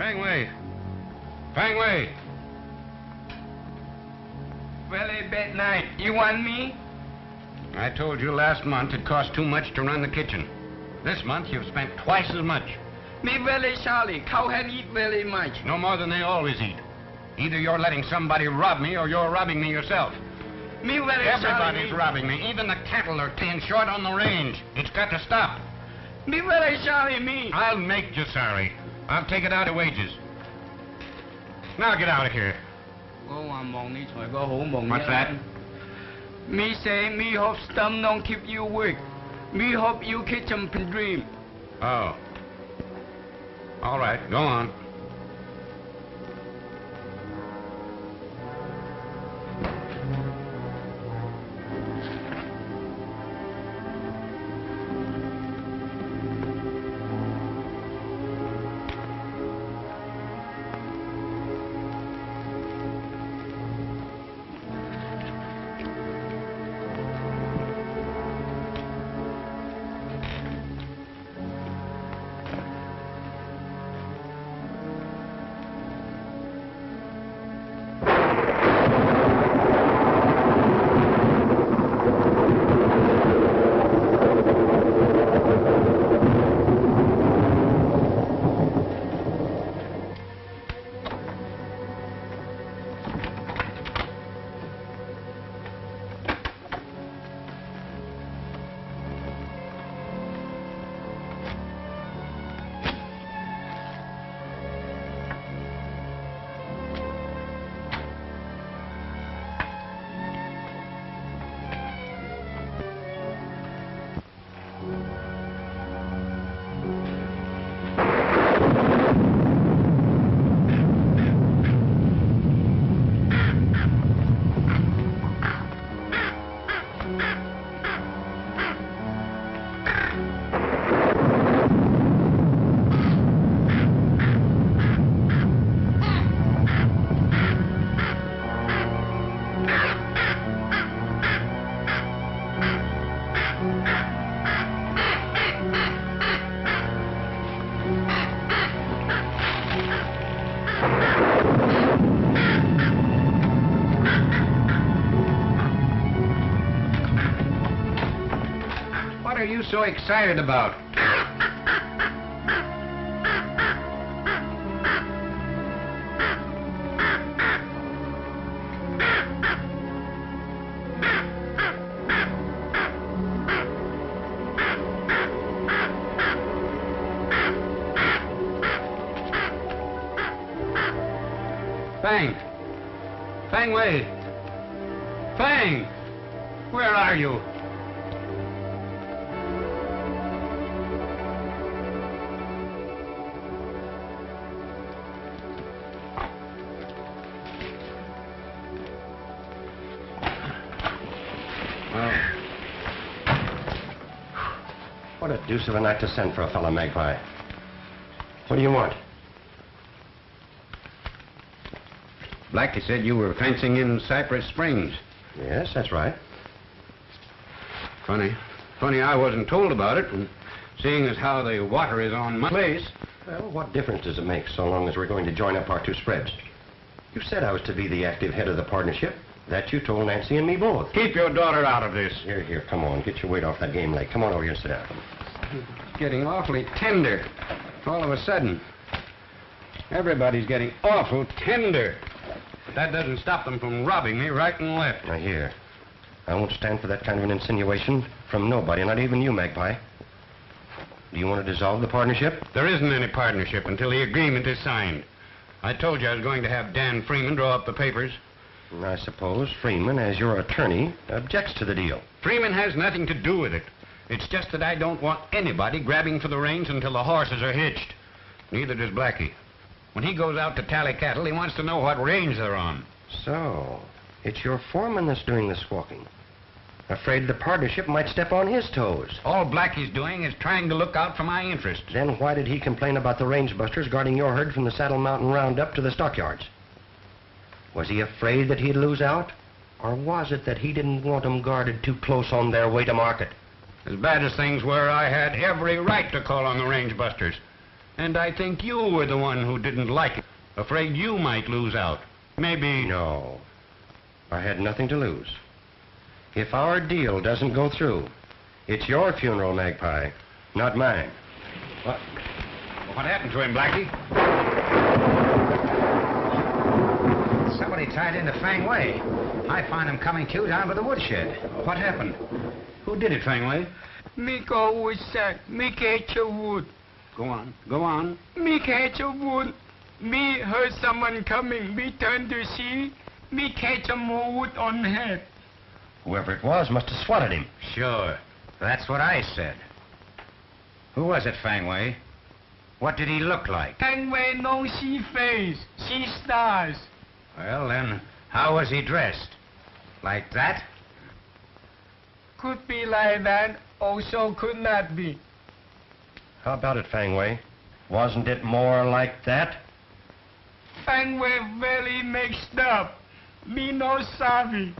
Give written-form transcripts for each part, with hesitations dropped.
Fang Wei. Fang Wei. Very bad night. You want me? I told you last month it cost too much to run the kitchen. This month you've spent twice as much. Me very sorry. Cowhead eat very much. No more than they always eat. Either you're letting somebody rob me or you're robbing me yourself. Me very Everybody's sorry. robbing me. Even the cattle are 10 short on the range. It's got to stop. Me very sorry, me. I'll make you sorry. I'll take it out of wages. Now get out of here. What's that? Me say me hope stomach don't keep you weak. Me hope you catch some dream. Oh. All right, go on. What are you so excited about? Fang! Fang Wei! Fang! Where are you? What a deuce of a night to send for a fellow, Magpie. What do you want? Blackie said you were fencing in Cypress Springs. Yes, that's right. Funny I wasn't told about it, and seeing as how the water is on my place. Well, what difference does it make so long as we're going to join up our two spreads? You said I was to be the active head of the partnership. That you told Nancy and me both. Keep your daughter out of this. Here, come on. Get your weight off that game leg. Come on over here and sit down. It's getting awfully tender. All of a sudden. Everybody's getting awful tender. That doesn't stop them from robbing me right and left. Now, here. I won't stand for that kind of an insinuation from nobody, not even you, Magpie. Do you want to dissolve the partnership? There isn't any partnership until the agreement is signed. I told you I was going to have Dan Freeman draw up the papers. I suppose Freeman, as your attorney, objects to the deal. Freeman has nothing to do with it. It's just that I don't want anybody grabbing for the reins until the horses are hitched. Neither does Blackie. When he goes out to tally cattle, he wants to know what range they're on. So, it's your foreman that's doing the squawking. Afraid the partnership might step on his toes. All Blackie's doing is trying to look out for my interests. Then why did he complain about the range busters guarding your herd from the Saddle Mountain roundup to the stockyards? Was he afraid that he'd lose out? Or was it that he didn't want them guarded too close on their way to market? As bad as things were, I had every right to call on the range busters. And I think you were the one who didn't like it, afraid you might lose out. Maybe... No. I had nothing to lose. If our deal doesn't go through, it's your funeral, Magpie, not mine. What happened to him, Blackie? Somebody tied into Fang Wei. I found him coming to down by the woodshed. What happened? Who did it, Fang Wei? Me go with sack. Me catch a wood. Go on. Go on. Me catch a wood. Me heard someone coming. Me turn to see. Me catch a more wood on head. Whoever it was must have swatted him. Sure. That's what I said. Who was it, Fang Wei? What did he look like? Fang Wei no see face. See stars. Well, then, how was he dressed? Like that? Could be like that. Also could not be. How about it, Fang Wei? Wasn't it more like that? Fang Wei very mixed up. Me no savvy.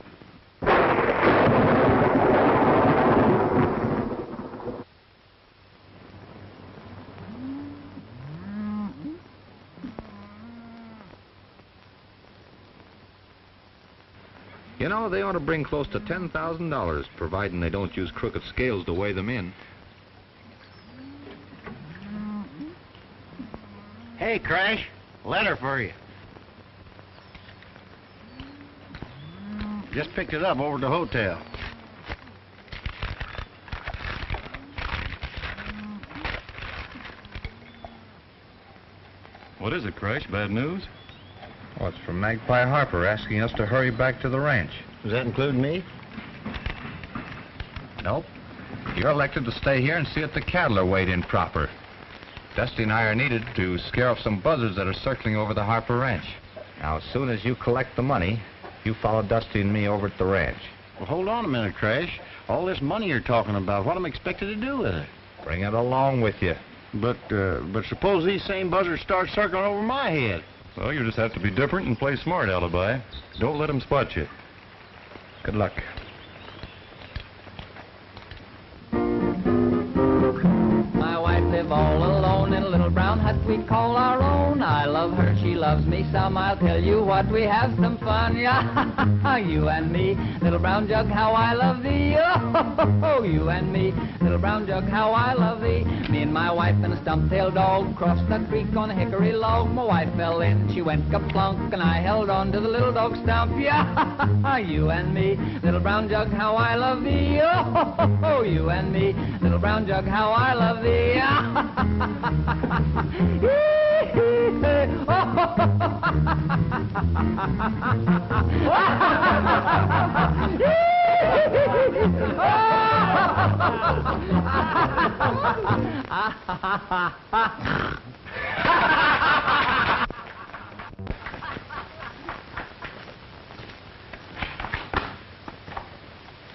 You know, they ought to bring close to $10,000, providing they don't use crooked scales to weigh them in. Hey, Crash. Letter for you. Just picked it up over at the hotel. What is it, Crash? Bad news? Oh, it's from Magpie Harper asking us to hurry back to the ranch. Does that include me? Nope. You're elected to stay here and see that the cattle are weighed in proper. Dusty and I are needed to scare off some buzzards that are circling over the Harper Ranch. Now, as soon as you collect the money, you follow Dusty and me over at the ranch. Well, hold on a minute, Crash. All this money you're talking about, what am I expected to do with it? Bring it along with you. But suppose these same buzzards start circling over my head. Well, you just have to be different and play smart, Alibi. Don't let them spot you. Good luck. My wife live all alone in a little brown hut we call our own. I love her, she loves me some. I'll tell you what, we have some fun. Yeah, you and me, little brown jug, how I love thee. Oh, you and me, little brown jug, how I love thee. Me and my wife and a stump-tailed dog crossed the creek on a hickory log. My wife fell in, she went ka-plunk, and I held on to the little dog's stump. Yeah, you and me, little brown jug, how I love thee. Oh, you and me, little brown jug, how I love thee.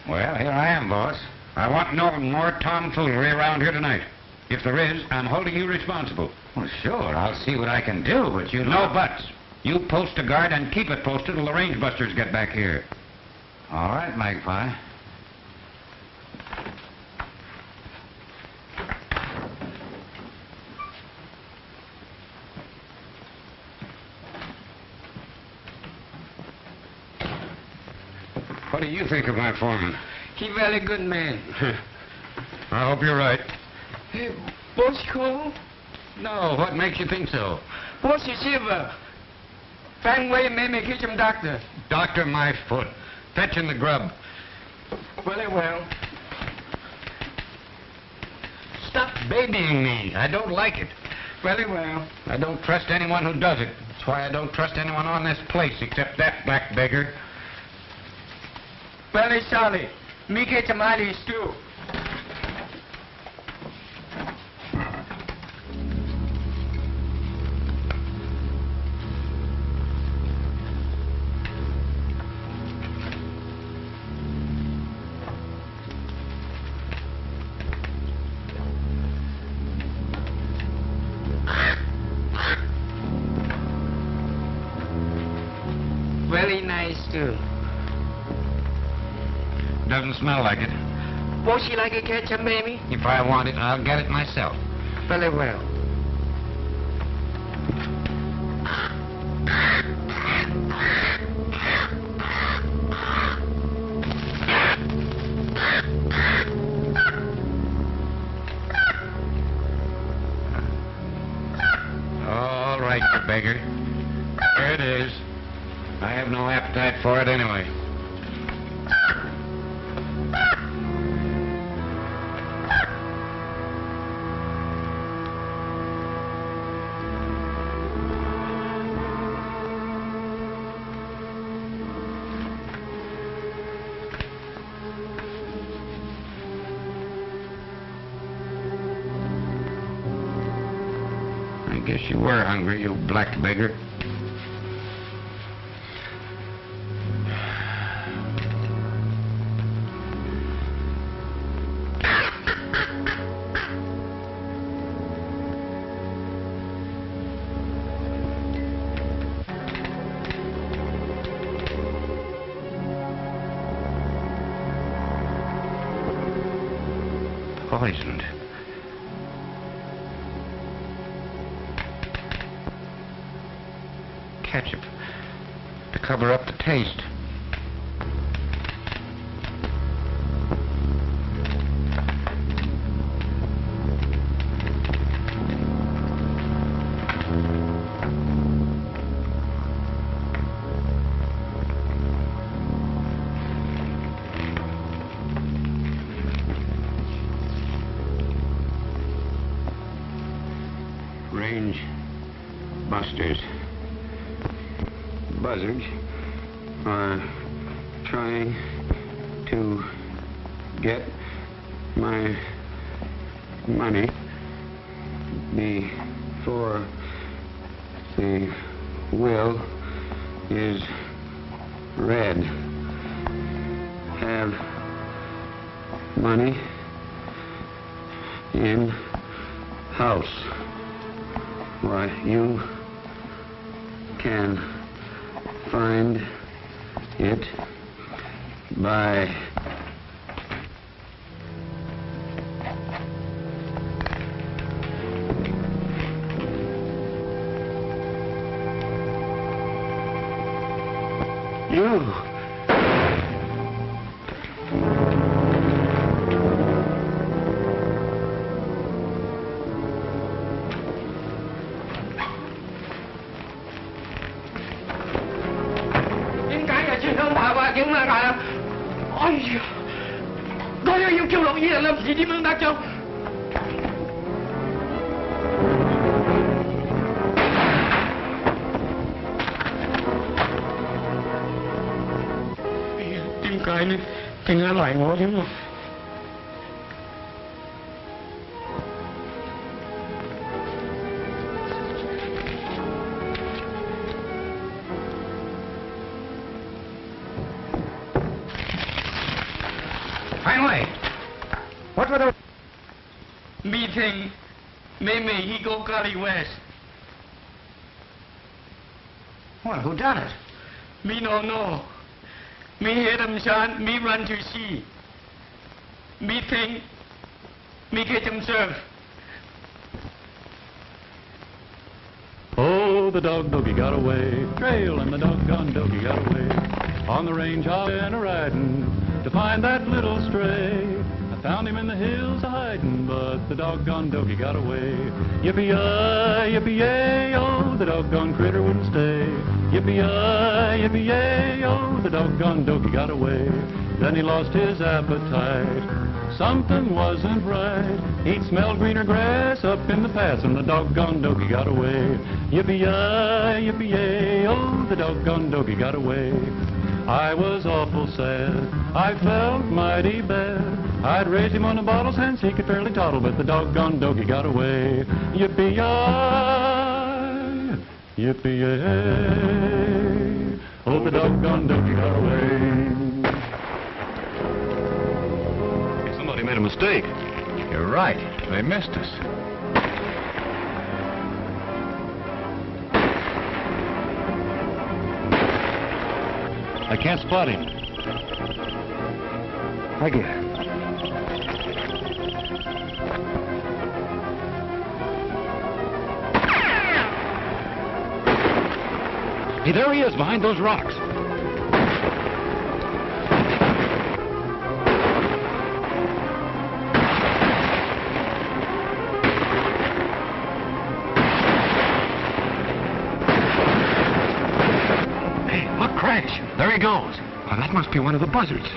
Well, here I am, boss. I want no more tomfoolery around here tonight. If there is, I'm holding you responsible. Well, sure, I'll see what I can do, but you No buts. You post a guard and keep it posted till the range busters get back here. All right, Magpie. What do you think of my foreman? He very good man. I hope you're right. Hey, boss call? No, what makes you think so? Boss is here. Fang Wei made me catch him, doctor. Doctor my foot. Fetching the grub. Very well. Stop babying me. I don't like it. Very well. I don't trust anyone who does it. That's why I don't trust anyone on this place except that black beggar. Very sorry. Me catch him Alice too. Very nice too. Doesn't smell like it. Boss, you like a ketchup, baby? If I want it, I'll get it myself. Very well. for it anyway. I guess you were hungry, you black beggar. Poisoned. Ketchup to cover up the taste. Range busters. Buzzards are trying to get my money before the will is read. Have money in house. Why, you can find it by you. Chuyện mà gọi là ôi coi yêu kêu lộn gì là làm gì đi mương ta châu. Tim cái này thì nghe loại ngó chứ mà. Finally, what were those? Meeting Meme Higo Kali West. Well, who done it? Me no know. Me hear them chant, me run to see. Me think, me get them serve. Oh, the doggy got away, trail and the doggone doggy got away. On the range I've been a-riding to find that little stray. I found him in the hills a-hiding, but the doggone doggy got away. Yippee-yi, yippee-yay, oh, the doggone critter wouldn't stay. Yippee-yi, yippee-yay, oh, the doggone doggy got away. Then he lost his appetite. Something wasn't right. He'd smelled greener grass up in the pass, and the doggone doggy got away. Yippee-yi, yippee-yay, oh, the doggone doggy got away. I was awful sad. I felt mighty bad. I'd raised him on the bottles hence he could fairly toddle, but the doggone doggy got away. Yippee-yi, yippee-yay, oh, the doggone doggy got away. Somebody made a mistake. You're right. They missed us. I can't spot him. Thank you. Hey, there he is, behind those rocks. Hey, look, crash. There he goes. Well, that must be one of the buzzards.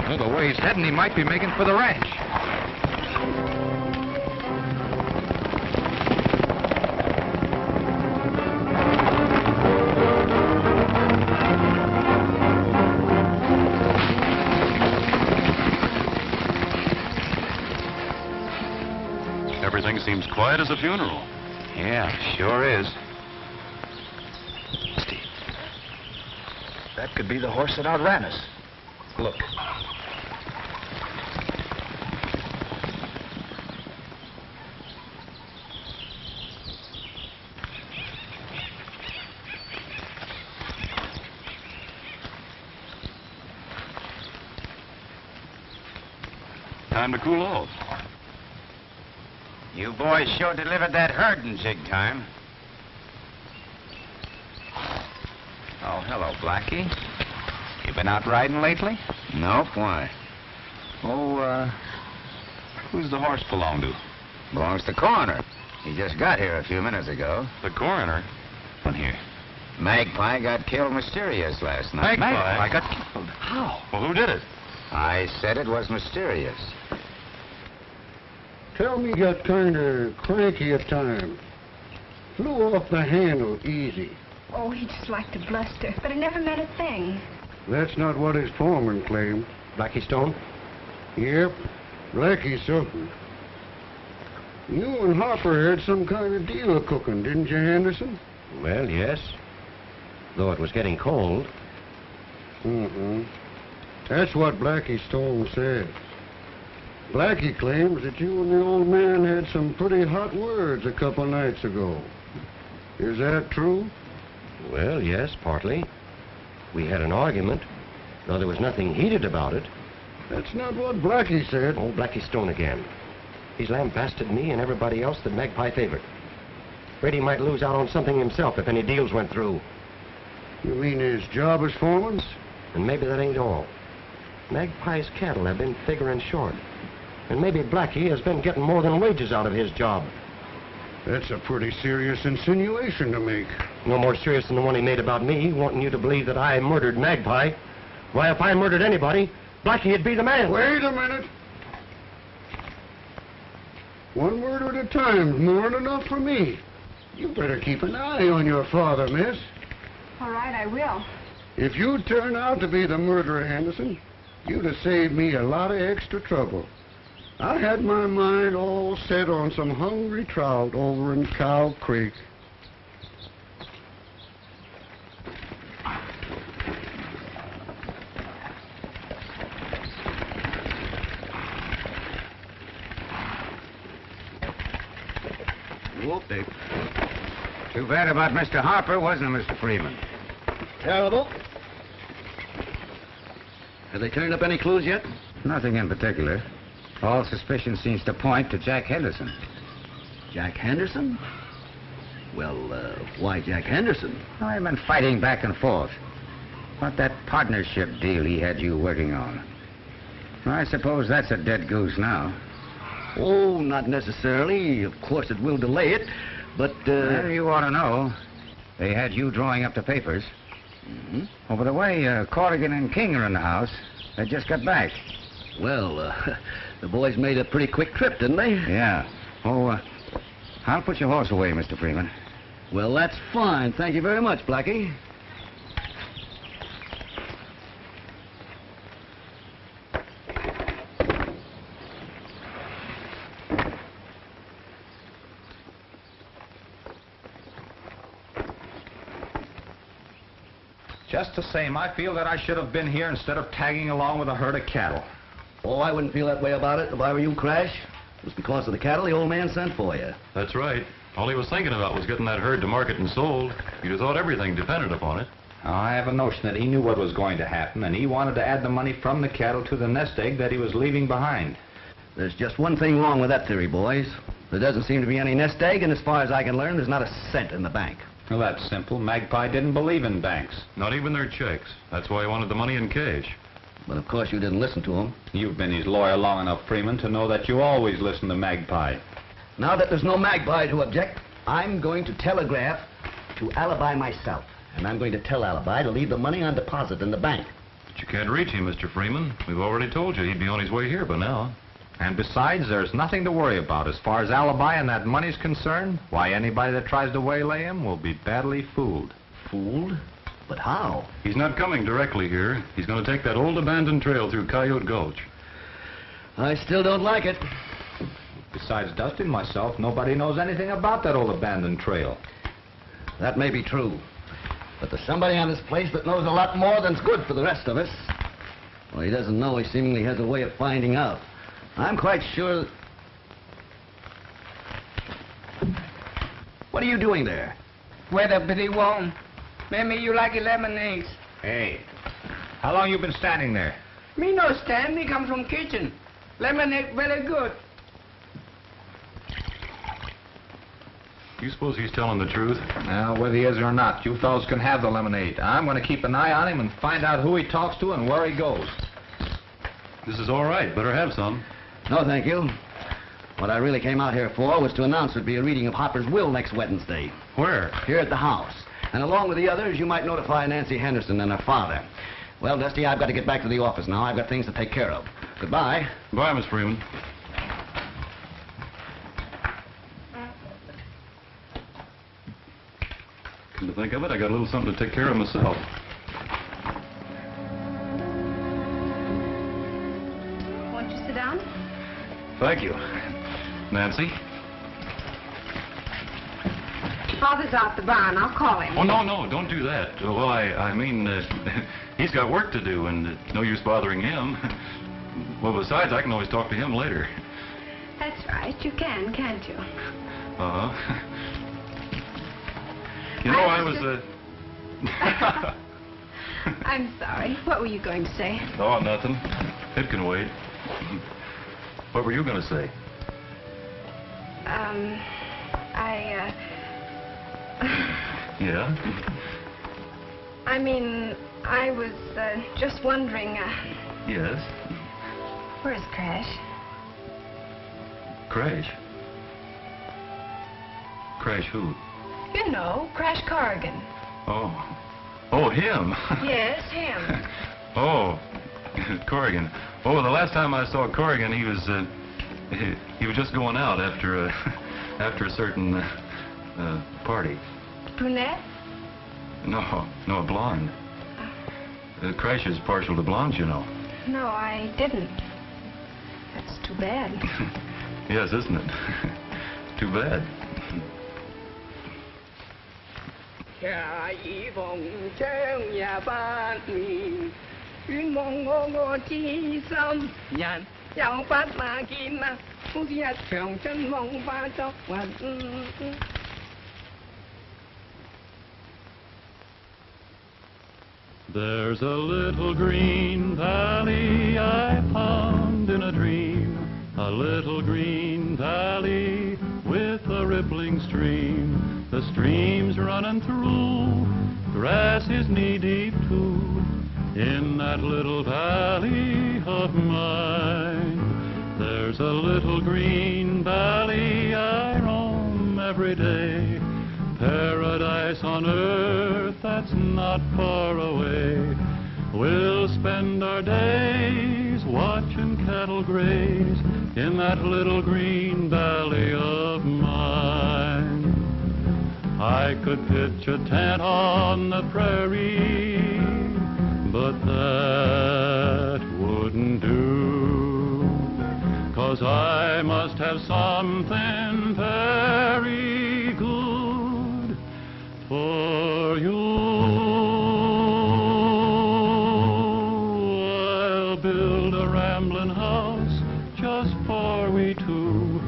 Well, the way he's heading, he might be making for the ranch. Everything seems quiet as a funeral. Yeah, sure is. Steve, that could be the horse that outran us. Look. Time to cool off. You boys sure delivered that herd in jig time. Oh, hello, Blackie. You been out riding lately? Nope, why? Oh, who's the horse belong to? Belongs to Coroner. He just got here a few minutes ago. The coroner? Come here. Magpie got killed mysterious last night. Magpie? I got killed. How? Well, who did it? I said it was mysterious. Tell me got kind of cranky at times. Flew off the handle easy. Oh, he just liked to bluster, but I never meant a thing. That's not what his foreman claimed. Blackie Stone? Yep, Blackie something. You and Harper had some kind of deal cooking, didn't you, Henderson? Well, yes. Though it was getting cold. Mm-hmm. That's what Blackie Stone says. Blackie claims that you and the old man had some pretty hot words a couple nights ago. Is that true? Well, yes, partly. We had an argument, though there was nothing heated about it. That's not what Blackie said. Oh, Blackie Stone again. He's lambasted me and everybody else that Magpie favored. Afraid he might lose out on something himself if any deals went through. You mean his job as foreman? And maybe that ain't all. Magpie's cattle have been figuring short. And maybe Blackie has been getting more than wages out of his job. That's a pretty serious insinuation to make. No more serious than the one he made about me, wanting you to believe that I murdered Magpie. Why, if I murdered anybody, Blackie'd be the man. Wait a minute. One word at a time, more than enough for me. You better keep an eye on your father, miss. All right, I will. If you'd turn out to be the murderer, Henderson, you'd have saved me a lot of extra trouble. I had my mind all set on some hungry trout over in Cow Creek. Whoop, Dave. Too bad about Mr. Harper, wasn't it, Mr. Freeman? Terrible. Have they turned up any clues yet? Nothing in particular. All suspicion seems to point to Jack Henderson. Jack Henderson? Well, why Jack Henderson? I've been fighting back and forth. About that partnership deal he had you working on. I suppose that's a dead goose now. Oh, not necessarily. Of course, it will delay it, but, Well, you ought to know. They had you drawing up the papers. Mm-hmm. Oh, by the way, Corrigan and King are in the house. They just got back. Well, the boys made a pretty quick trip, didn't they? Yeah. Oh, I'll put your horse away, Mr. Freeman. Well, that's fine. Thank you very much, Blackie. Just the same, I feel that I should have been here instead of tagging along with a herd of cattle. Oh, I wouldn't feel that way about it if I were you, Crash. It was because of the cattle the old man sent for you. That's right. All he was thinking about was getting that herd to market and sold. You'd have thought everything depended upon it. I have a notion that he knew what was going to happen, and he wanted to add the money from the cattle to the nest egg that he was leaving behind. There's just one thing wrong with that theory, boys. There doesn't seem to be any nest egg, and as far as I can learn, there's not a cent in the bank. Well, that's simple. Magpie didn't believe in banks. Not even their checks. That's why he wanted the money in cash. But of course you didn't listen to him. You've been his lawyer long enough, Freeman, to know that you always listen to Magpie. Now that there's no Magpie to object, I'm going to telegraph to Alibi myself. And I'm going to tell Alibi to leave the money on deposit in the bank. But you can't reach him, Mr. Freeman. We've already told you he'd be on his way here by now. And besides, there's nothing to worry about. As far as Alibi and that money's concerned, why, anybody that tries to waylay him will be badly fooled. Fooled? But how? He's not coming directly here. He's going to take that old abandoned trail through Coyote Gulch. I still don't like it. Besides Dusty and myself, nobody knows anything about that old abandoned trail. That may be true. But there's somebody on this place that knows a lot more than's good for the rest of us. Well, he doesn't know. He seemingly has a way of finding out. I'm quite sure... What are you doing there? Weather pretty warm. Maybe you like lemonade. Hey, how long you been standing there? Me no stand. Me come from kitchen. Lemonade very good. You suppose he's telling the truth? Now, whether he is or not, you fellows can have the lemonade. I'm going to keep an eye on him and find out who he talks to and where he goes. This is all right. Better have some. No, thank you. What I really came out here for was to announce there'd be a reading of Hopper's will next Wednesday. Where? Here at the house. And along with the others, you might notify Nancy Henderson and her father. Well, Dusty, I've got to get back to the office now. I've got things to take care of. Goodbye. Bye, Miss Freeman. Come to think of it, I got a little something to take care of myself. Won't you sit down? Thank you. Nancy? Father's out the barn. I'll call him. Oh, no, don't do that. Well, I mean, he's got work to do, and no use bothering him. Well, besides, I can always talk to him later. That's right. You can, can't you? Uh-huh. You know, I was, I'm sorry. What were you going to say? Oh, nothing. It can wait. What were you going to say? Yeah? I mean, I was just wondering, Yes? where's Crash? Crash? Crash who? You know, Crash Corrigan. Oh, him? Yes, him. Oh, Corrigan. Oh, the last time I saw Corrigan, he was just going out after a certain party. Brunette? No, a blonde. Crash is partial to blondes, you know. No, I didn't. That's too bad. Yes, isn't it? Too bad. 下一封将也把你云梦我之心人有不那見啊，好似一場春夢化作雲。There's a little green valley I found in a dream, a little green valley with a rippling stream. The stream's running through, grass is knee-deep too, in that little valley of mine. There's a little green valley I roam every day, paradise on earth that's not far away. We'll spend our days watching cattle graze in that little green valley of mine. I could pitch a tent on the prairie, but that wouldn't do, 'cause I must have something very good for you. I'll build a rambling house just for we two,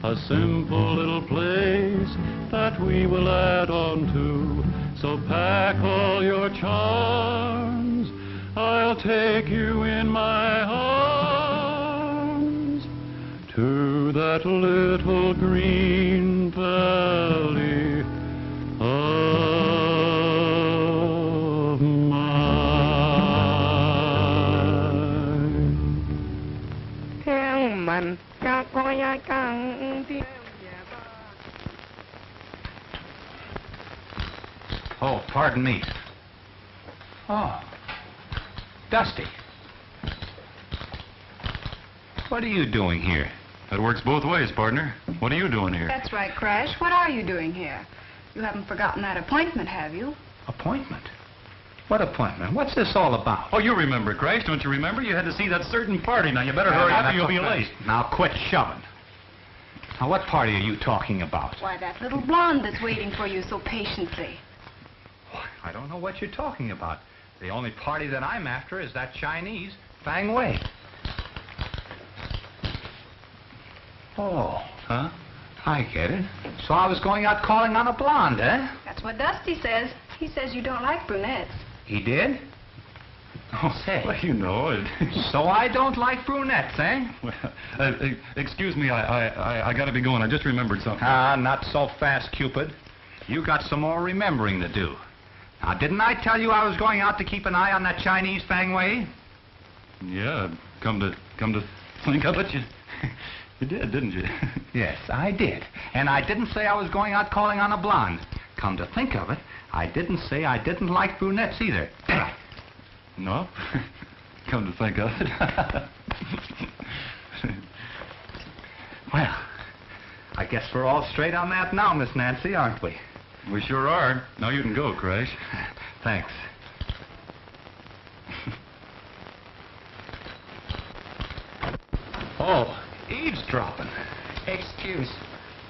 a simple little place that we will add on to, So pack all your charms, I'll take you in my arms to that little green valley of mine. Theo mình cho coi ai cần theo. Oh, pardon me. Oh, Dusty. What are you doing here? That works both ways, partner. What are you doing here? That's right, Crash. What are you doing here? You haven't forgotten that appointment, have you? Appointment? What appointment? What's this all about? Oh, you remember, Crash, don't you remember? You had to see that certain party. Now, you better hurry up or you'll be late. Now, quit shoving. Now, what party are you talking about? Why, that little blonde that's waiting for you so patiently. I don't know what you're talking about. The only party that I'm after is that Chinese, Fang Wei. Oh. Huh? I get it. So I was going out calling on a blonde, eh? That's what Dusty says. He says you don't like brunettes. He did? Oh, Say. well, you know it. So I don't like brunettes, eh? Well, excuse me, I got to be going. I just remembered something. Ah, not so fast, Cupid. You got some more remembering to do. Now, didn't I tell you I was going out to keep an eye on that Chinese Fang Wei? Yeah, come to think of it, you did, didn't you? Yes, I did. And I didn't say I was going out calling on a blonde. Come to think of it, I didn't say I didn't like brunettes either, did I? No? Come to think of it. Well, I guess we're all straight on that now, Miss Nancy, aren't we? We sure are. Now you can go, Crash. Thanks. Oh, eavesdropping. Excuse.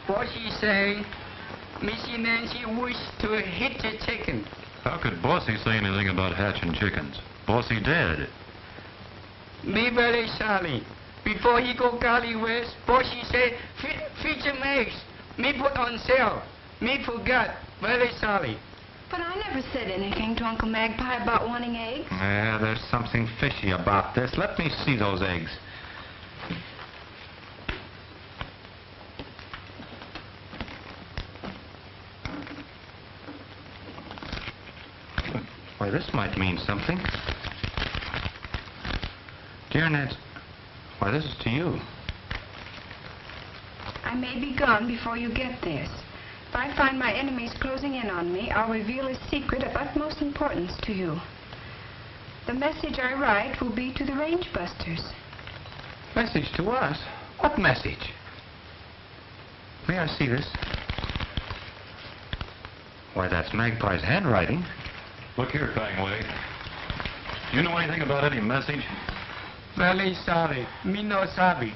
What she say? Missy Nancy wish to hit the chicken. How could Bossy say anything about hatching chickens? Bossy dead. Me very sorry. Before he go Gully West, Bossy say, feed some eggs. Me put on sale. Me forgot. Very sorry. But I never said anything to Uncle Magpie about wanting eggs. Yeah, there's something fishy about this. Let me see those eggs. Why, this might mean something. Dear Nancy, why, this is to you. I may be gone before you get this. If I find my enemies closing in on me, I'll reveal a secret of utmost importance to you. The message I write will be to the range busters. Message to us? What message? May I see this? Why, that's Magpie's handwriting. Look here, Fang Wei. You know anything about any message? Very sorry. Me no sorry.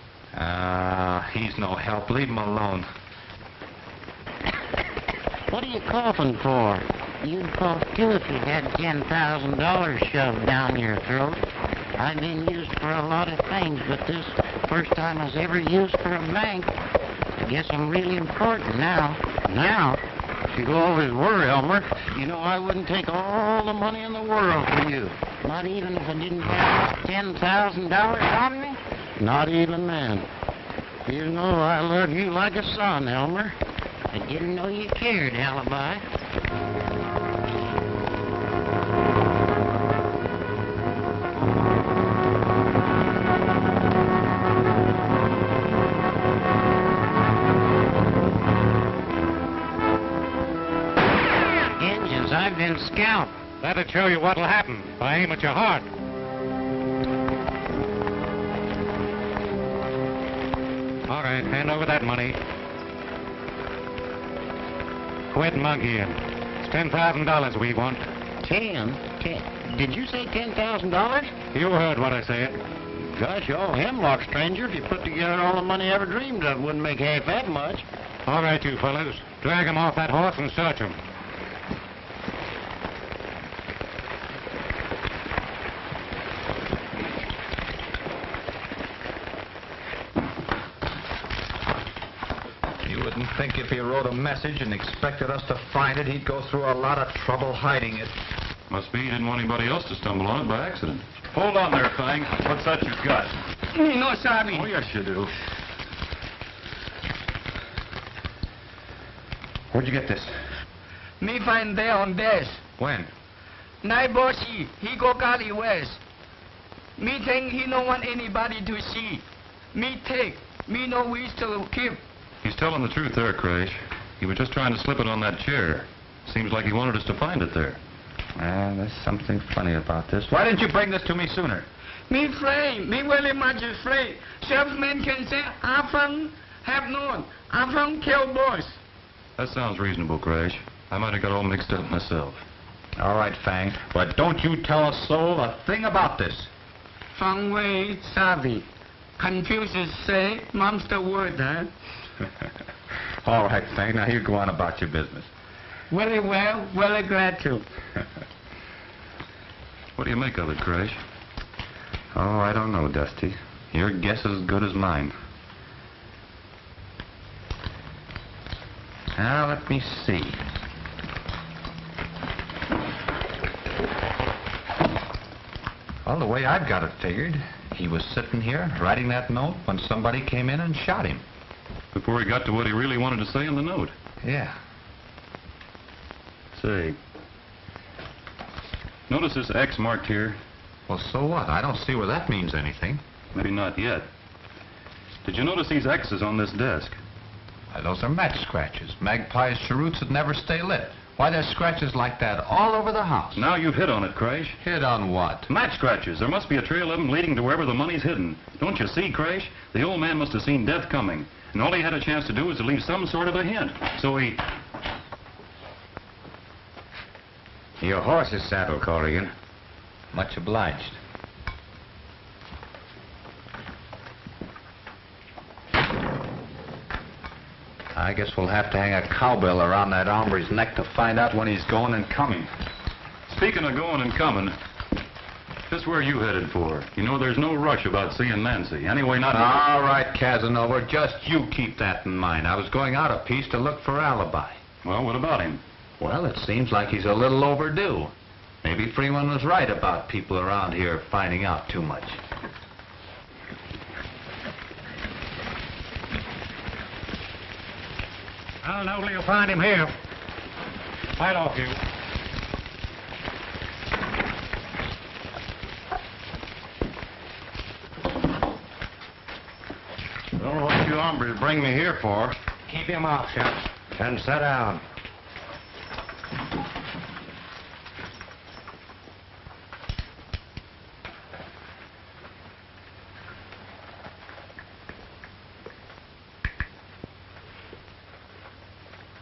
He's no help. Leave him alone. What are you coughing for? You'd cough too if you had $10,000 shoved down your throat. I've been used for a lot of things, but this first time I was ever used for a bank. I guess I'm really important now. Now? You always were, Elmer. You know, I wouldn't take all the money in the world for you. Not even if I didn't have $10,000 on me? Not even then. You know I love you like a son, Elmer. I didn't know you cared, Alibi. Injuns, I've been scalped. That'll show you what'll happen if I aim at your heart. All right, hand over that money. Quit monkeying. It's $10,000 we want. Ten? Did you say $10,000? You heard what I said. Gosh, you owe hemlock, stranger. If you put together all the money I ever dreamed of, wouldn't make half that much. All right, you fellas. Drag him off that horse and search him. You would didn't think if he wrote a message and expected us to find it, he'd go through a lot of trouble hiding it. Must be he didn't want anybody else to stumble on it by accident. Hold on there, Fang. What's that you've got? Me no sabi. Oh, yes, you do. Where'd you get this? Me find there on desk. When? Night bossy, he go Gully West. Me think he no want anybody to see. Me take. Me no wish to keep. He's telling the truth there, Crash. He was just trying to slip it on that chair. Seems like he wanted us to find it there. There's something funny about this. Why didn't you bring this to me sooner? Me afraid. Me very much afraid. Salesman can say, I found, have known. I found kill boys. That sounds reasonable, Crash. I might have got all mixed up myself. All right, Fang. But don't you tell a soul a thing about this. Fang Wei savvy. Confucius say, mom's the word, huh? All right, Fang. Now you go on about your business. Very well. Very glad to. What do you make of it, Crash? Oh, I don't know, Dusty. Your guess is as good as mine. Now, let me see. Well, the way I've got it figured, he was sitting here writing that note when somebody came in and shot him. Before he got to what he really wanted to say in the note. Yeah. Say, notice this X marked here? Well, so what? I don't see where that means anything. Maybe not yet. Did you notice these X's on this desk? Why, those are match scratches. Magpie's cheroots that never stay lit. Why, there's scratches like that all over the house. Now you've hit on it, Crash. Hit on what? Match scratches. There must be a trail of them leading to wherever the money's hidden. Don't you see, Crash? The old man must have seen death coming. And all he had a chance to do was to leave some sort of a hint. So he... Your horse is saddled, Corrigan. Much obliged. I guess we'll have to hang a cowbell around that hombre's neck to find out when he's going and coming. Speaking of going and coming, just where are you headed for? You know, there's no rush about seeing Nancy. Anyway, not... All right, Casanova, just you keep that in mind. I was going out a piece to look for Alibi. Well, what about him? Well, it seems like he's a little overdue. Maybe Freeman was right about people around here finding out too much. I'll know you'll find him here. Right off you. Don't know what you hombres bring me here for. Keep him off, Sheriff. Then sit down.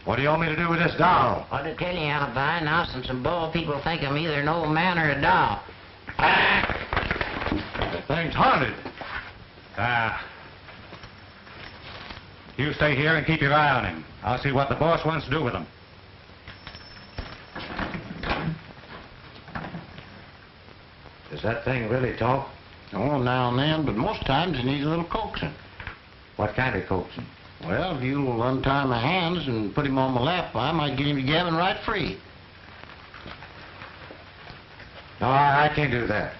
What do you want me to do with this doll? What to tell you, Alibi, now since some bold people think I'm either an old man or a doll. The thing's haunted. You stay here and keep your eye on him. I'll see what the boss wants to do with him. Does that thing really talk? Oh, now and then, but most times it needs a little coaxing. What kind of coaxing? Well, if you'll untie my hands and put him on my lap, I might get him to gabbing right free. No, I can't do that.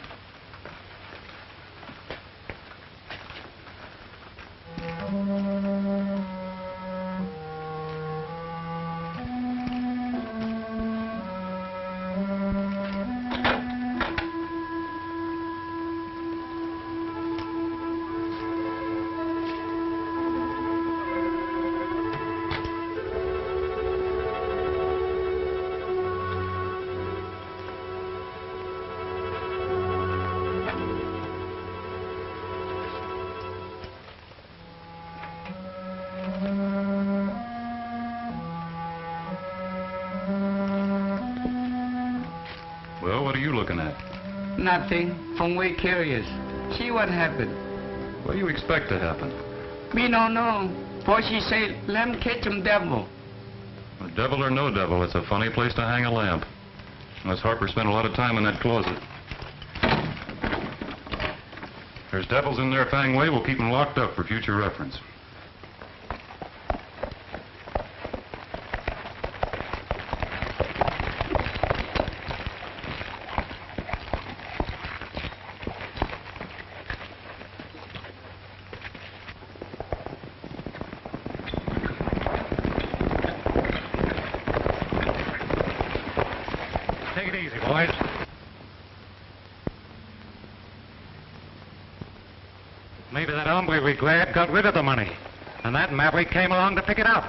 Well, what are you looking at? Nothing. From way curious. See what happened. What do you expect to happen? Me no know. For she say, let him catch him devil. A devil or no devil, it's a funny place to hang a lamp. Unless Harper spent a lot of time in that closet. There's devils in there, Fang Wei. We'll keep them locked up for future reference. Maybe that hombre we grabbed got rid of the money. And that maverick came along to pick it up.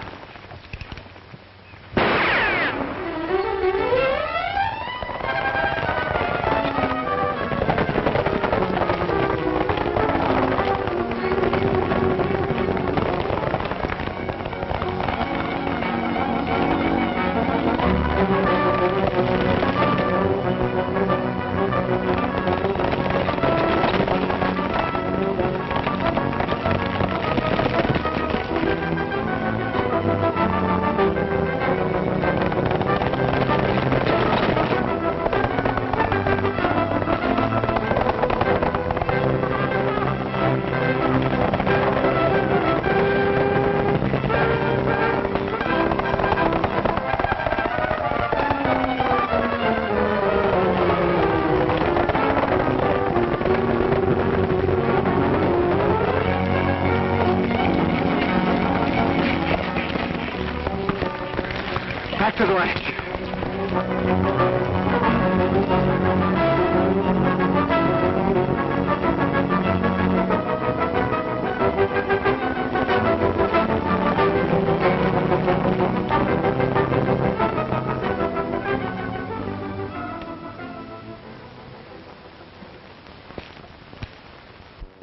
Back to the ranch.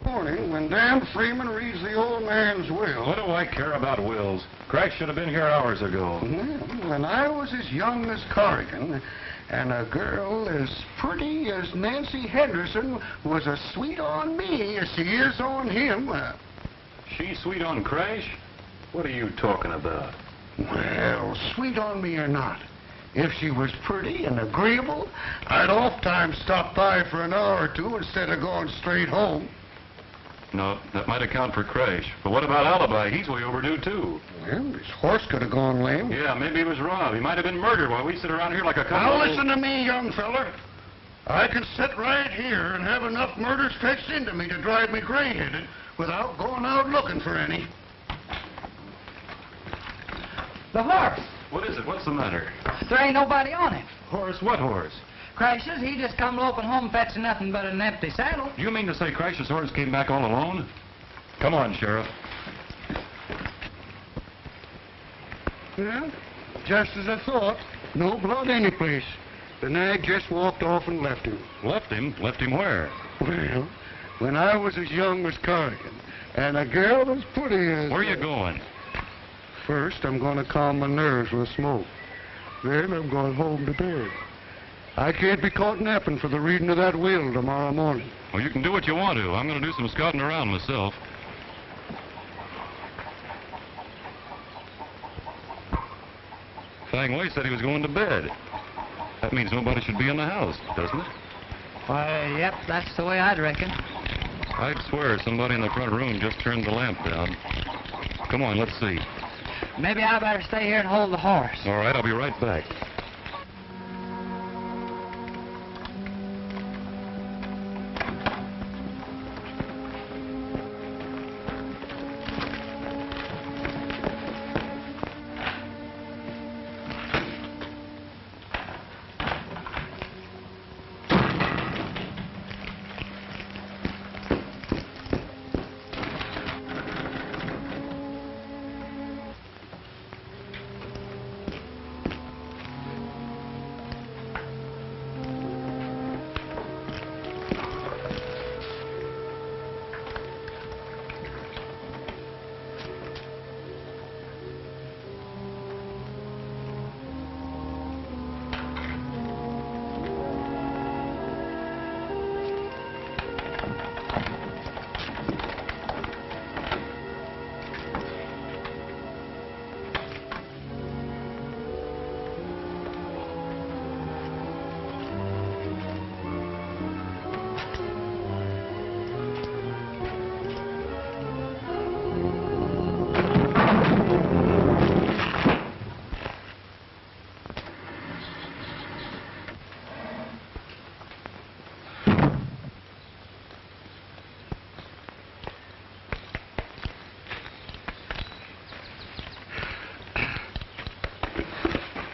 Morning, when Dan Freeman reads the old man's will. What do I care about wills? Craig should have been here hours ago. Well, when I was as young as Corrigan, and a girl as pretty as Nancy Henderson was as sweet on me as she is on him. She's sweet on Crash? What are you talking about? Well, sweet on me or not, if she was pretty and agreeable, I'd oft-times stop by for an hour or two instead of going straight home. No, that might account for Crash. But what about Alibi? He's way overdue, too. Well, his horse could have gone lame. Yeah, maybe he was robbed. He might have been murdered while we sit around here like a couple Now of... listen to me, young feller. I can sit right here and have enough murders fetched into me to drive me gray-headed without going out looking for any. The horse. What is it? What's the matter? There ain't nobody on it. Horse? What horse? Crashes, he just come loping home fetching nothing but an empty saddle. Do you mean to say Crash's horse came back all alone? Come on, Sheriff. Well, just as I thought. No blood anyplace. The nag just walked off and left him. Left him? Left him where? Well, when I was as young as Corrigan, and a girl as pretty as... Where are you going? First, I'm going to calm my nerves with a smoke. Then I'm going home to bed. I can't be caught napping for the reading of that will tomorrow morning. Well, you can do what you want to. I'm going to do some scouting around myself. Fang Wei said he was going to bed. That means nobody should be in the house, doesn't it? Why, yep, that's the way I'd reckon. I'd swear somebody in the front room just turned the lamp down. Come on, let's see. Maybe I better stay here and hold the horse. All right, I'll be right back.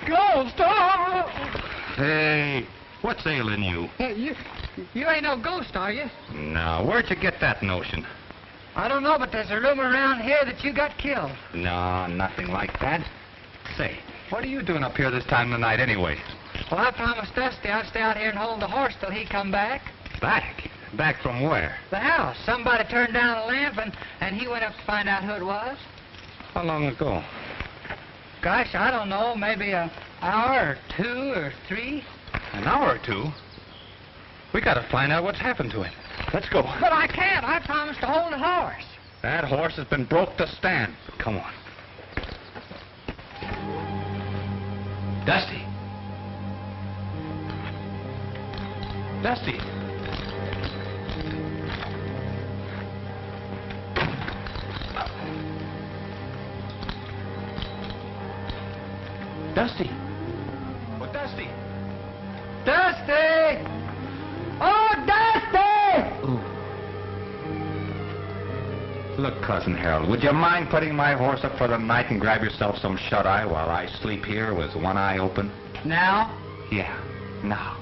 Ghost! Oh! Hey, what's ailing you? Hey, you ain't no ghost, are you? Now, where'd you get that notion? I don't know, but there's a rumor around here that you got killed. No, nothing like that. Say, what are you doing up here this time of night anyway? Well, I promised Dusty I'd stay out here and hold the horse till he come back. Back? Back from where? The house. Somebody turned down a lamp, and he went up to find out who it was. How long ago? Gosh, I don't know, maybe an hour or 2 or 3. An hour or 2? We gotta find out what's happened to him. Let's go. But I can't. I promised to hold the horse. That horse has been broke to stand. Come on. Dusty. Dusty. Dusty. Well, Dusty. Dusty! Oh, Dusty! Ooh. Look, Cousin Harold, would you mind putting my horse up for the night and grab yourself some shut-eye while I sleep here with one eye open? Now? Yeah, now.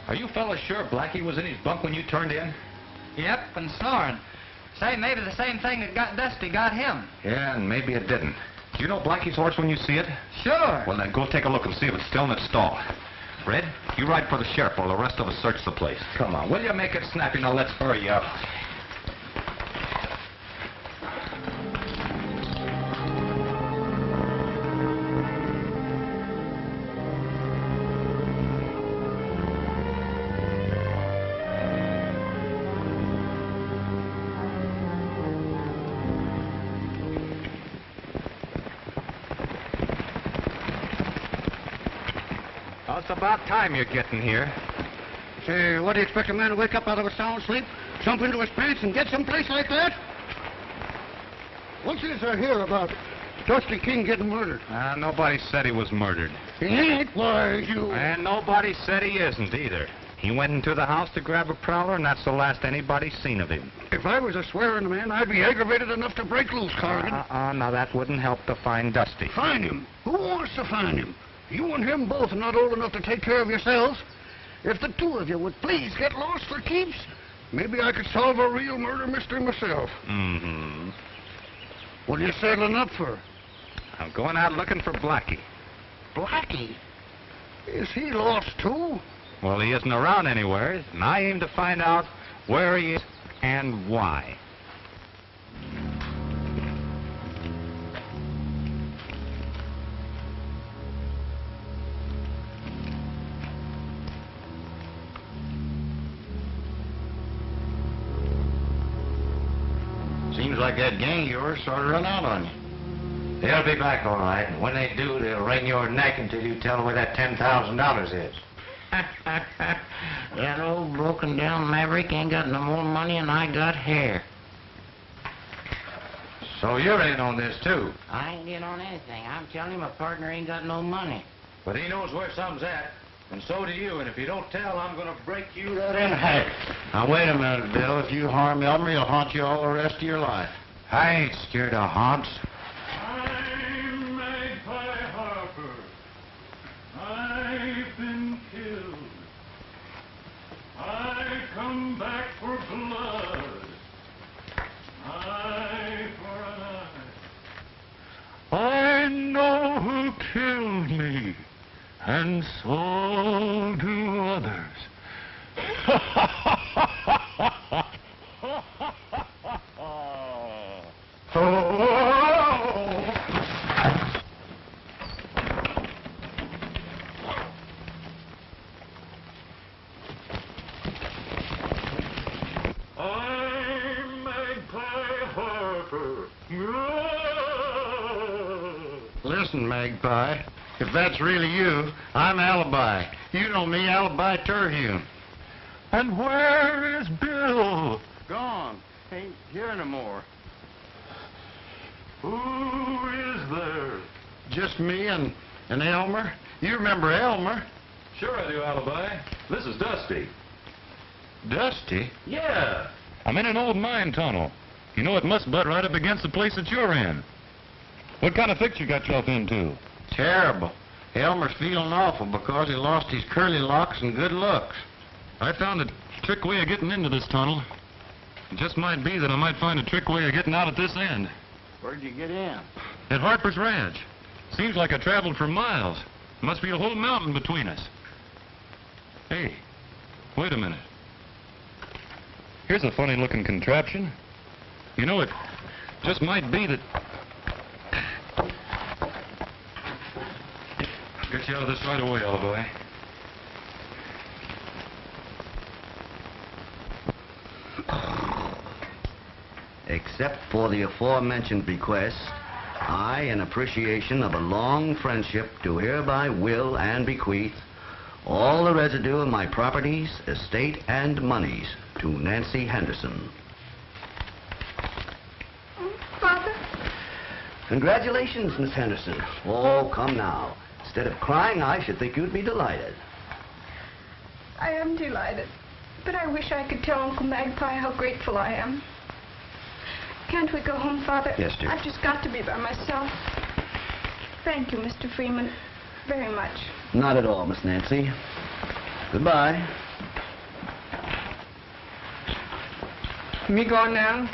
Are you fellas sure Blackie was in his bunk when you turned in? Yep, and snoring. Say, maybe the same thing that got Dusty got him. Yeah, and maybe it didn't. Do you know Blackie's horse when you see it? Sure. Well, then go take a look and see if it's still in its stall. Red, you ride for the sheriff while the rest of us search the place. Come on, will you make it snappy? Now let's hurry up. Well, it's about time you're getting here. Say, what do you expect a man to wake up out of a sound sleep, jump into his pants, and get someplace like that? What's this I hear about Dusty King getting murdered? Nobody said he was murdered. He ain't, why, you... And nobody said he isn't either. He went into the house to grab a prowler, and that's the last anybody's seen of him. If I was a swearing man, I'd be aggravated enough to break loose, Corrigan. Now that wouldn't help to find Dusty. Find him? Who wants to find him? You and him both are not old enough to take care of yourselves. If the two of you would please get lost for keeps, maybe I could solve a real murder mystery myself. Mm-hmm. What are you settling up for? I'm going out looking for Blackie. Blackie? Is he lost, too? Well, he isn't around anywhere, and I aim to find out where he is and why. Seems like that gang of yours sort of run out on you. They'll be back all right, and when they do, they'll wring your neck until you tell them where that $10,000 is. That old broken down maverick ain't got no more money than I got hair. So you're in on this, too. I ain't in on anything. I'm telling you my partner ain't got no money. But he knows where some's at, and so do you, and if you don't tell, I'm going to break you That in half. Now, wait a minute, Bill. If you harm Elmer, he'll haunt you all the rest of your life. I ain't scared of haunts. I'm Magpie Harper. I've been killed. I come back for blood. Eye for an eye. I know who killed me, and so do others. Oh! listen, Magpie. If that's really you, I'm Alibi. You know me, Alibi Terhune. And where is Bill? Gone. Ain't here no more. Who is there? Just me and Elmer. You remember Elmer? Sure I do, Alibi. This is Dusty. Dusty? Yeah. I'm in an old mine tunnel. You know, it must butt right up against the place that you're in. What kind of fix you got yourself into? Terrible. Elmer's feeling awful because he lost his curly locks and good looks. I found a trick way of getting into this tunnel. It just might be that I might find a trick way of getting out at this end. Where'd you get in? At Harper's Ranch. Seems like I traveled for miles. Must be a whole mountain between us. Hey, wait a minute. Here's a funny-looking contraption. You know, it just might be that... I'll get you out of this right away, Alibi. Except for the aforementioned bequest, I, in appreciation of a long friendship, do hereby will and bequeath all the residue of my properties, estate, and monies to Nancy Henderson. Father? Congratulations, Miss Henderson. Oh, come now. Instead of crying, I should think you'd be delighted. I am delighted, but I wish I could tell Uncle Magpie how grateful I am. Can't we go home, Father? Yes, dear. I've just got to be by myself. Thank you, Mr. Freeman, very much. Not at all, Miss Nancy. Goodbye. Me go now?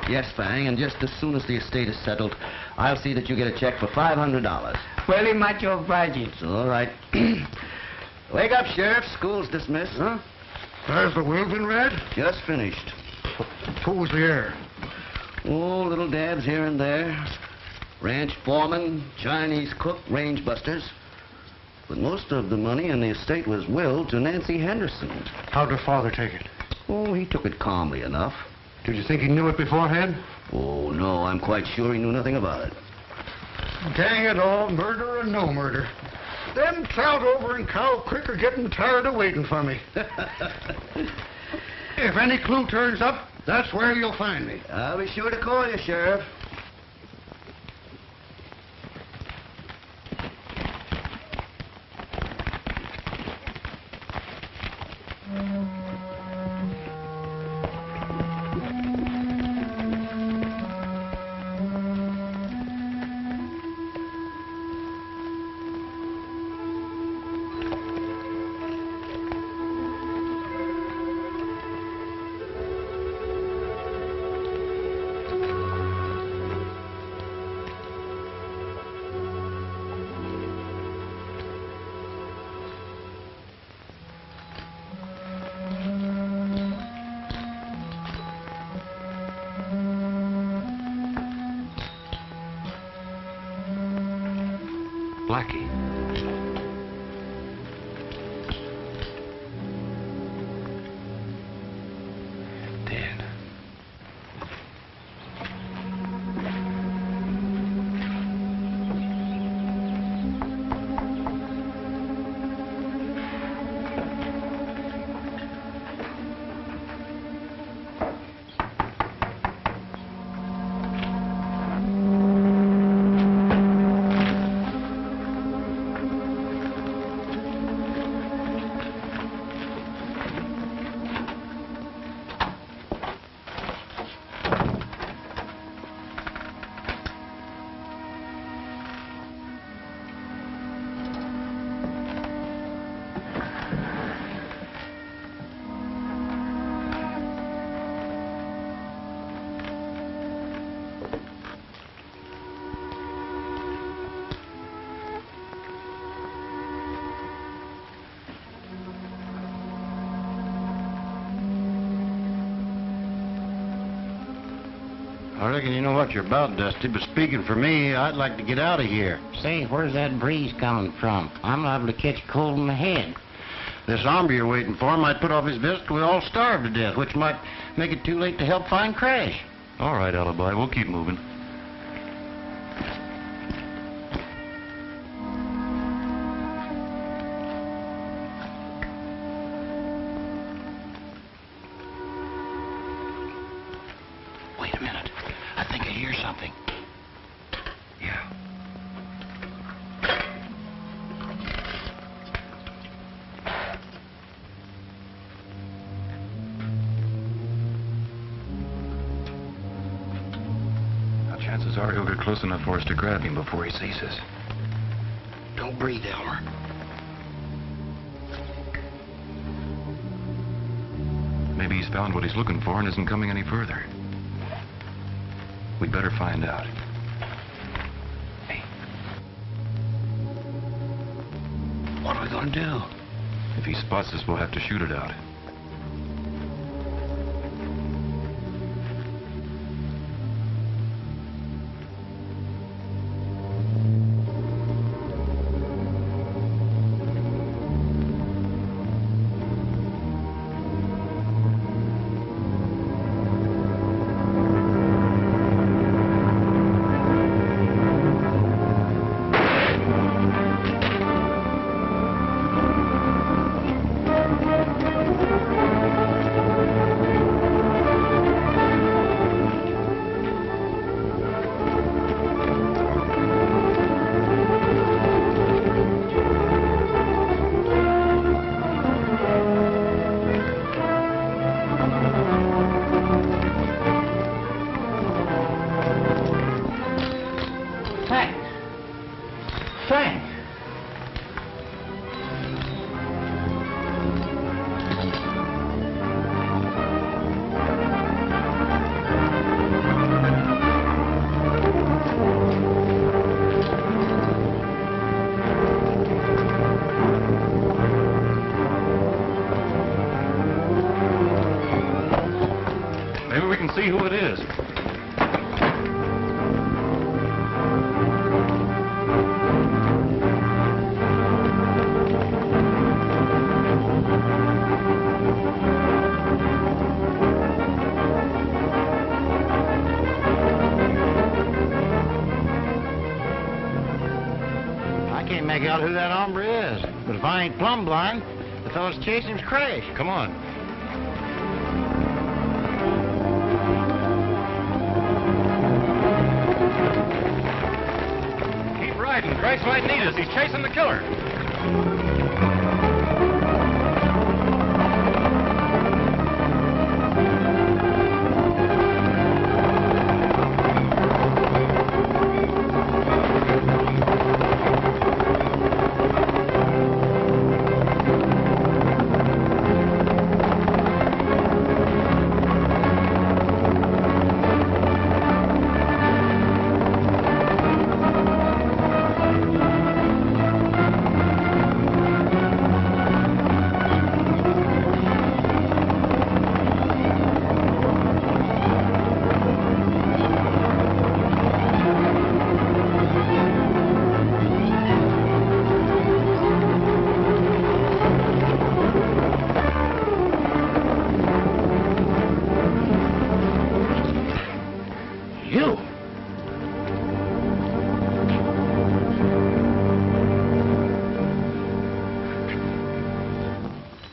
Yes, Fang, and just as soon as the estate is settled, I'll see that you get a check for $500. Very much obliged. It's all right. Wake up, Sheriff. School's dismissed. Huh? Has the will been read? Just finished. Who's there? Oh, little dabs here and there. Ranch foreman, Chinese cook, range busters. But most of the money in the estate was willed to Nancy Henderson. How'd her father take it? Oh, he took it calmly enough. Did you think he knew it beforehand? Oh, no, I'm quite sure he knew nothing about it. Dang it all, murder or no murder. Them trout over in Cow Creek are getting tired of waiting for me. If any clue turns up, that's where you'll find me. I'll be sure to call you, Sheriff. Blackie. Dead. I reckon you know what you're about, Dusty, but speaking for me, I'd like to get out of here. Say, where's that breeze coming from? I'm liable to catch cold in the head. This hombre you're waiting for might put off his visit till we all starve to death, which might make it too late to help find Crash. All right, Alibi, we'll keep moving. something. Yeah. Now, chances are he'll get close enough for us to grab him before he sees us. Don't breathe, Elmer. Maybe he's found what he's looking for and isn't coming any further. We'd better find out. Hey. What are we going to do? If he spots us, we'll have to shoot it out. Maybe we can see who it is. I can't make out who that hombre is. But if I ain't plumb blind, the fellow's chasing him's crash. Come on. Keep riding. Christ might need us. He's chasing the killer.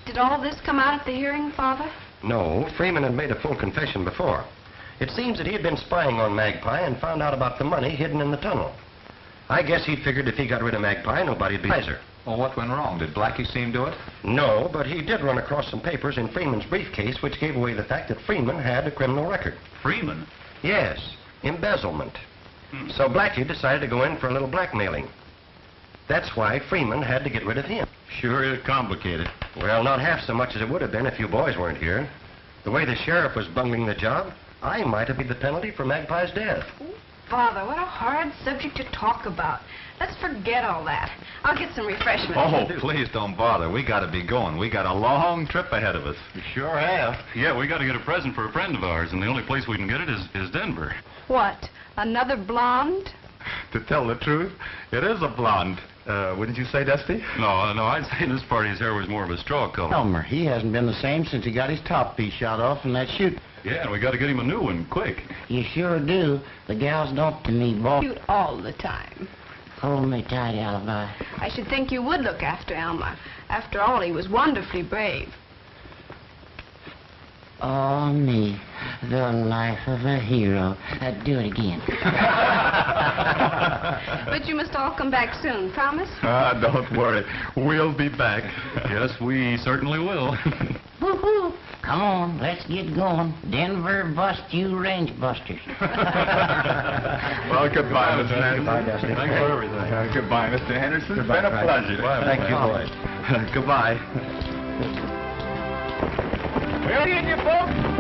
Did all this come out at the hearing, Father? No, Freeman had made a full confession before. It seems that he had been spying on Magpie and found out about the money hidden in the tunnel. I guess he figured if he got rid of Magpie, nobody'd be wiser. Well, what went wrong? Did Blackie see him do it? No, but he did run across some papers in Freeman's briefcase which gave away the fact that Freeman had a criminal record. Freeman? Yes, embezzlement. So Blackie decided to go in for a little blackmailing. That's why Freeman had to get rid of him. Sure is complicated. Well, not half so much as it would have been if you boys weren't here. The way the sheriff was bungling the job, I might have paid the penalty for Magpie's death. Father, what a hard subject to talk about. Let's forget all that. I'll get some refreshments. Oh, please don't bother. We got to be going. We got a long trip ahead of us. You sure have. Yeah, we got to get a present for a friend of ours, and the only place we can get it is Denver. What? Another blonde? To tell the truth, it is a blonde. Wouldn't you say, Dusty? No, I'd say in this party his hair was more of a straw color. Elmer, he hasn't been the same since he got his top piece shot off in that shoot. Yeah, and we got to get him a new one, quick. You sure do. The gals don't to me, boy. Shoot all the time. Hold me tight, Alibi. I should think you would look after Elmer. After all, he was wonderfully brave. Oh, me. The life of a hero. Do it again. But you must all come back soon, promise? Don't worry. We'll be back. Yes, we certainly will. Woo-hoo. Come on, let's get going. Denver bust you range busters. Well, goodbye, Mr. Henderson. Goodbye, Dusty. Thanks for everything. Goodbye, Mr. Henderson. It's been a pleasure. Thank you, boys. Goodbye. Ready in you folks?